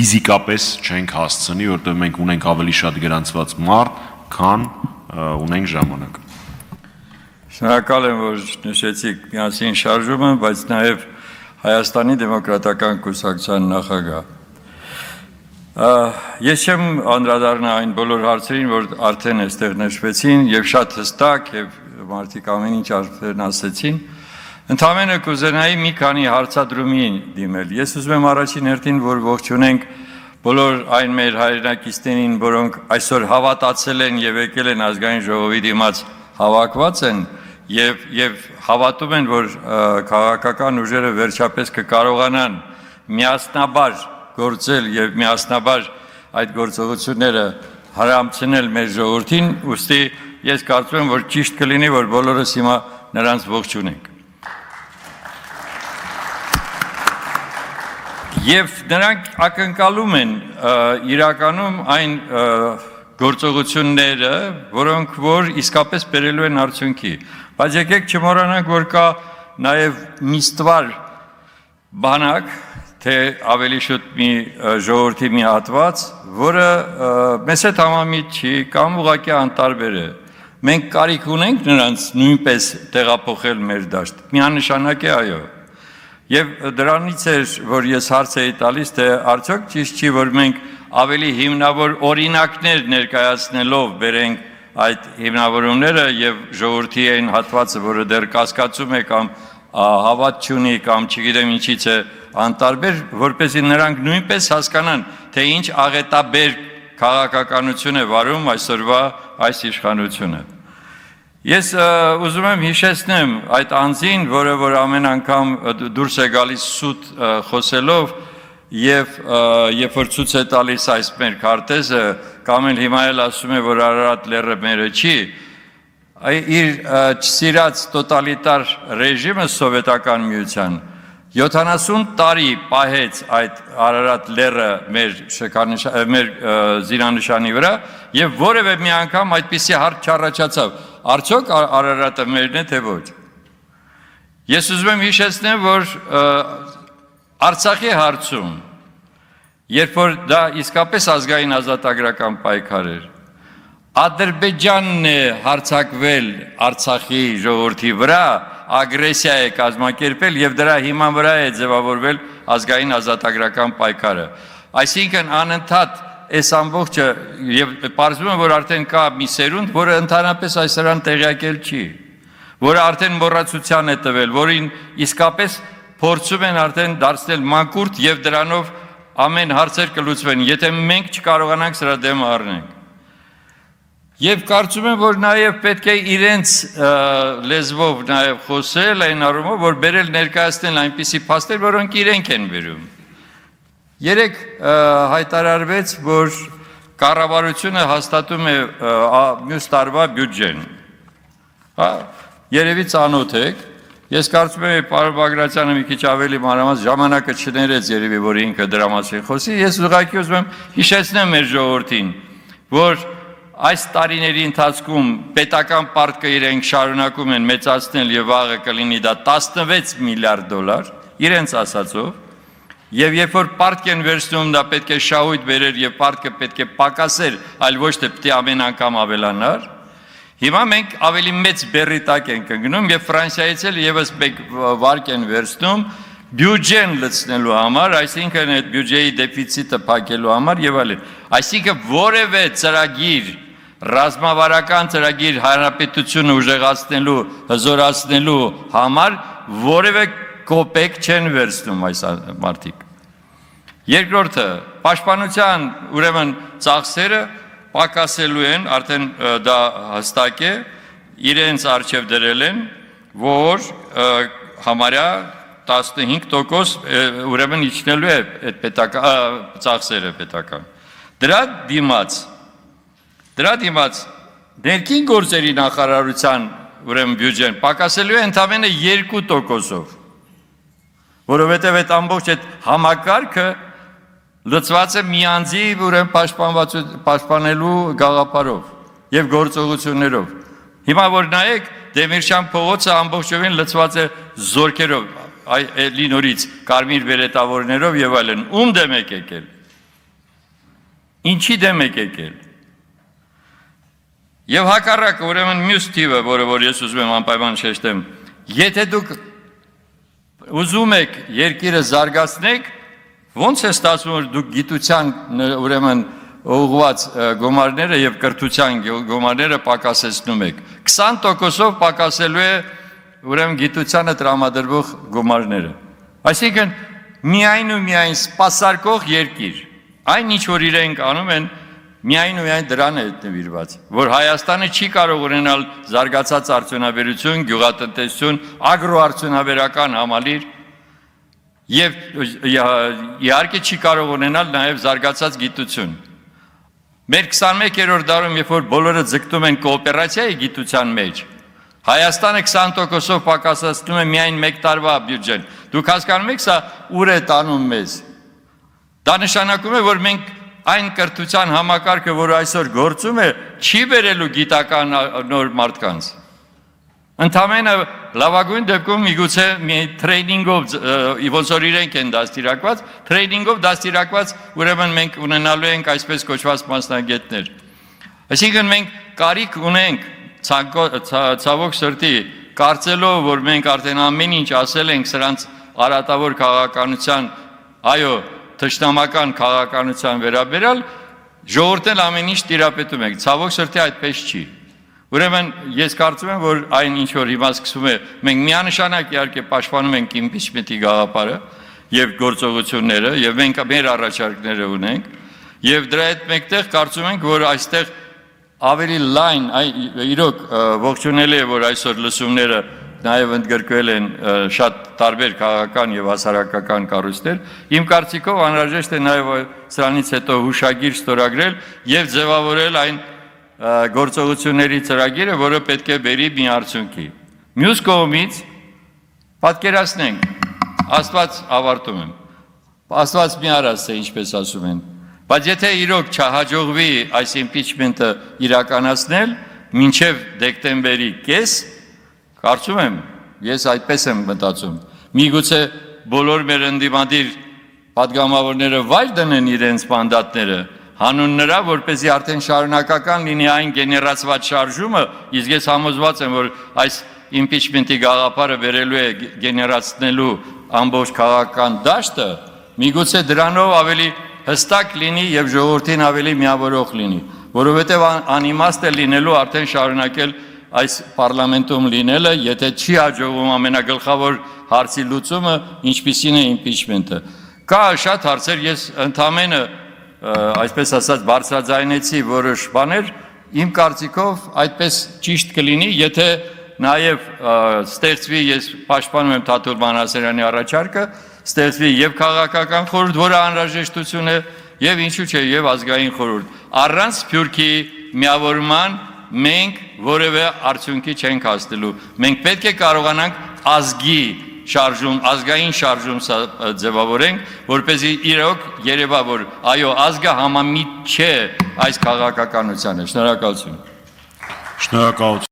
ֆիզիկապես չենք հասցնի, որտեղ մենք ունենք ավելի շատ գրանցված մարդ, քան ունենք ժամանակ։ Շնորհակալ եմ, որ նշեցիք միասին շարժումը, բայց նաև Հայաստանի դեմոկրատական կուսակցության նախագահ։ Ես չեմ անդրադառնա այն բոլոր հարցերին, որ արդեն այստեղ նշվեցին եւ շատ հստակ եւ մարդիկ ամեն ինչ արդեն ասեցին։ Ընդհանրապես կուզենայի մի քանի հարցադրումի դիմել։ Ես ուզում եմ առաջին հերթին, որ ողջունենք բոլոր այն մեր հայրենակիցներին, որոնք այսօր հավատացել են եւ եկել են ազգային ժողովի դիմաց հավաքված են եւ հավատում են, որ քաղաքական ուժերը վերջապես կկարողանան միասնաբար գործել եւ միասնաբար այդ գործողությունները հարամցնել մեր ժողովրդին, ուստի ես կարծում եմ, որ ճիշտ կլինի, որ բոլորս հիմա նրանց ողջունենք։ Եվ նրանք ակնկալում են իրականում այն գործողությունները, որոնք որ իսկապես բերելու են արդյունքի։ Բայց եկեք չմոռանանք, որ կա նաև միստվար բանակ, թե ավելի շուտ մի ժողովրդի մի հատված, որը մեզ հետ համամիտ չի կամ ուղղակի անտարբեր է։ Մենք կարիք ունենք նրանց նույնպես տեղափոխել մեր դաշտ։ Միանշանակ է այո։ Եվ դրանից էր, որ ես հարց էի տալիս, թե արդյոք ճիշտ չի, որ մենք ավելի հիմնավոր օրինակներ ներկայացնելով բերենք այդ հիմնավորումները եւ ժողովրդի այն հատվածը, որը դեռ կասկածում է կամ հավատ չունի կամ չգիտեմ ինչից է անտարբեր, որպեսզի նրանք նույնպես հասկանան, թե ինչ աղետաբեր քաղաքականություն է վարում այսօրվա այս իշխանությունը։ Ես ուզում եմ հիշեցնեմ այդ անձին, որը որ ամեն անգամ դուրս է գալիս սուտ խոսելով եւ երբ որ ցույց է տալիս այս մեր քարտեզը, կամ էլ հիմա էլ ասում է, որ Արարատ լեռը մերը չի, իր չսիրած տոտալիտար ռեժիմը սովետական միության 70 տարի պահեց այդ Արարատ լեռը մեր զինանշանի վրա եւ որևէ մի անգամ այդպիսի հարց չառաջացավ։ Արդյոք Արարատը մերն է, թե ոչ։ Ես ուզում եմ հիշեցնեմ, որ Արցախի հարցում, երբ որ դա իսկապես ազգային ազատագրական պայքար էր, Ադրբեջանն է հարձակվել Արցախի ժողովրդի վրա, ագրեսիա է կազմակերպել եւ դրա հիման վրա է ձևավորվել ազգային ազատագրական պայքարը։ Այսինքն անընդհատ այս ամբողջը եւ պարզվում է, որ արդեն կա մի սերունդ, որը ընդհանրապես այսօրան տեղյակել չի, որը արդեն մոռացության է տվել, որին իսկապես փորձում են արդեն դարձնել մանկուրտ եւ դրանով ամեն հարցեր կլուծվեն, եթե մենք չկարողանանք սրա դեմ առնենք։ Եվ կարծում եմ, որ նաև պետք է իրենց լեզվով նաև խոսել այն առումով, որ բերել ներկայացնել այնպիսի փաստեր, որոնք իրենք են բերում։ Երեք հայտարարվեց, որ կառավարությունը հաստատում է մյուս տարվա բյուջեն։ Երևի ծանոթ եք։ Ես կարծում եմ, պարոն Բագրատյանը մի քիչ ավելի մանրամասն ժամանակը չներեց երևի, որ ինքը դրա մասին խոսի։ Ես ուղղակի ուզում եմ հիշեցնեմ մեր ժողովրդին, որ այս տարիների ընթացքում պետական պարտքը իրենք շարունակում են մեծացնել եւ վաղը կլինի դա 16 միլիարդ դոլար, իրենց ասածով, եւ երբ որ պարտք են վերցնում, դա պետք է շահույթ բերեր եւ պարտքը պետք է պակասեր, այլ ոչ թե պետք է ամեն անգամ ավելանար։ Հիմա մենք ավելի մեծ բեռի տակ ենք ընկնում եւ Ֆրանսիայից էլ եւս մեկ վարկ են վերցնում բյուջեն լցնելու համար, այսինքն այդ բյուջեի դեֆիցիտը փակելու համար եւ այլն։ Այսինքն որևէ ծրագիր, ռազմավարական ծրագիր հանրապետությունը ուժեղացնելու, հզորացնելու համար որևէ կոպեկ չեն վերցնում այս մարդիկ։ Երկրորդը, պաշտպանության ուրեմն ծախսերը պակասելու են, արդեն դա հստակ է, իրենց արժև դրել են, որ համարյա 15% ուրեմն իջնելու է այդ պետական ծախսերը պետական։ Դրա դիմաց ներքին գործերի նախարարության ուրեմն բյուջեն պակասելու է ընդամենը 2%-ով, որովհետև այդ ամբողջ այդ համակարգը լծված է մի անձի ուրեմն պաշտպանելու գաղափարով եւ գործողություններով։ Հիմա որ նայեք, Դեմիրճան փողոցը ամբողջովին լծված է զորքերով, այ նորից կարմիր բերետավորներով եւ այլն, ում դեմ եք եկել։ Ինչի դեմ եք եկել։ Եվ հակառակը, ուրեմն մյուս թիվը, որը որ ես ուզում եմ անպայման շեշտեմ, եթե դուք ուզում եք երկիրը զարգացնեք, ոնց է ստացվում, որ դուք գիտության ուրեմն ուղղված գումարները եւ կրթության գումարները պակասեցնում եք։ 20%-ով պակասելու է ուրեմն գիտությանը տրամադրվող գումարները։ Այսինքն միայն ու միայն սպասարկող երկիր, այն ինչ որ իրենք անում են, միայն ու միայն դրան է նվիրված, որ Հայաստանը չի կարող ունենալ զարգացած արդյունաբերություն, գյուղատնտեսություն, ագրոարդյունաբերական համալիր եւ իհարկե չի կարող ունենալ նաեւ զարգացած գիտություն։ Մեր 21-րդ դարում, երբ որ բոլորը ձգտում են կոոպերացիայի գիտության մեջ, Հայաստանը 20%-ով պակասացնում է միայն 1 տարվա բյուջեն։ Դուք հասկանում եք, սա ուր է տանում մեզ։ Դա նշանակում է, որ մենք այն կրթության համակարգը, որը այսօր գործում է, չի բերելու գիտական նոր մարդկանց։ Ընդամենը լավագույն դեպքում միգուցե մի տրեյնինգով, ոնց որ իրենք են դաստիարակված, տրեյնինգով դաստիարակված, ուրեմն մենք ունենալու ենք այսպես կոչված մասնագետներ։ Այսինքն մենք կարիք ունենք ցավոք սրտի, կարծելով, որ մենք արդեն ամեն ինչ ասել ենք սրանց արատավոր քաղաքականության, այո, թշնամական քաղաքականության վերաբերյալ, ժողովուրդն ամեն ինչ տիրապետում եք, ցավոք սրտի այդպես չի։ Ուրեմն ես կարծում եմ, որ այն ինչ որ հիմա սկսվում է, մենք միանշանակ իհարկե պաշտպանում ենք իմպիչմենտի գաղափարը եւ գործողությունները եւ մենք մեր առաջարկները ունենք եւ դրա հետ մեկտեղ կարծում ենք, որ այստեղ ավելի լայն, իրոք ողջունելի է, որ այսօր լսումները նաև ընդգրկվել են շատ տարբեր քաղաքական եւ հասարակական կառույցներ։ Իմ կարծիքով անհրաժեշտ է նաև սրանից հետո հուշագիր ստորագրել եւ ձևավորել այն գործողությունների ծրագիրը, որը պետք է բերի մի արդյունքի։ Մյուս կողմից պատկերացնենք, Աստված ավարտում եմ։ Աստված մի արած է, ինչպես ասում են։ Բայց եթե իրոք չհաջողվի այս իմպիչմենտը իրականացնել մինչև դեկտեմբերի կես, կարծում եմ, ես այդպես եմ մտածում, միգուցե բոլոր մեր ընդդիմադիր պատգամավորները վայր դնեն իրենց մանդատները, հանուն նրա, որպեսզի արդեն շարունակական լինի այն գեներացված շարժումը, իսկ ես համոզված եմ, որ այս իմպիչմենտի գաղափարը վերելու է գեներացնելու ամբողջ քաղաքական դաշտը, միգուցե դրանով ավելի հստակ լինի եւ ժողովրդին ավելի միավորող լինի, որովհետեւ անիմաստ է լինելու արդեն շարունակել այս պարլամենտում լինելը, եթե չի հաջողվում ամենագլխավոր հարցի լուծումը, ինչպիսին է իմպիչմենտը։ Կա շատ հարցեր, ես ընդամենը, այսպես ասած, բարձրաձայնեցի որոշ բաներ, իմ կարծիքով այդպես ճիշտ կլինի, եթե նաև ստեղծվի, ես պաշտպանում եմ Թաթուլ Մանասարյանի առաջարկը, ստեղծվի եւ քաղաքական խորհուրդ, որը անհրաժեշտություն է, եւ ինչու՞ չէ, եւ ազգային խորհուրդ։ Առանց Սփյուռքի միավորման մենք որևէ արդյունքի չենք հասնելու։ Մենք պետք է կարողանանք ազգային շարժում ձևավորենք, որպեսզի իրոք երևա, որ այո, ազգը համամիտ չէ այս քաղաքականությանը։ Շնորհակալություն։ Շնորհակալություն։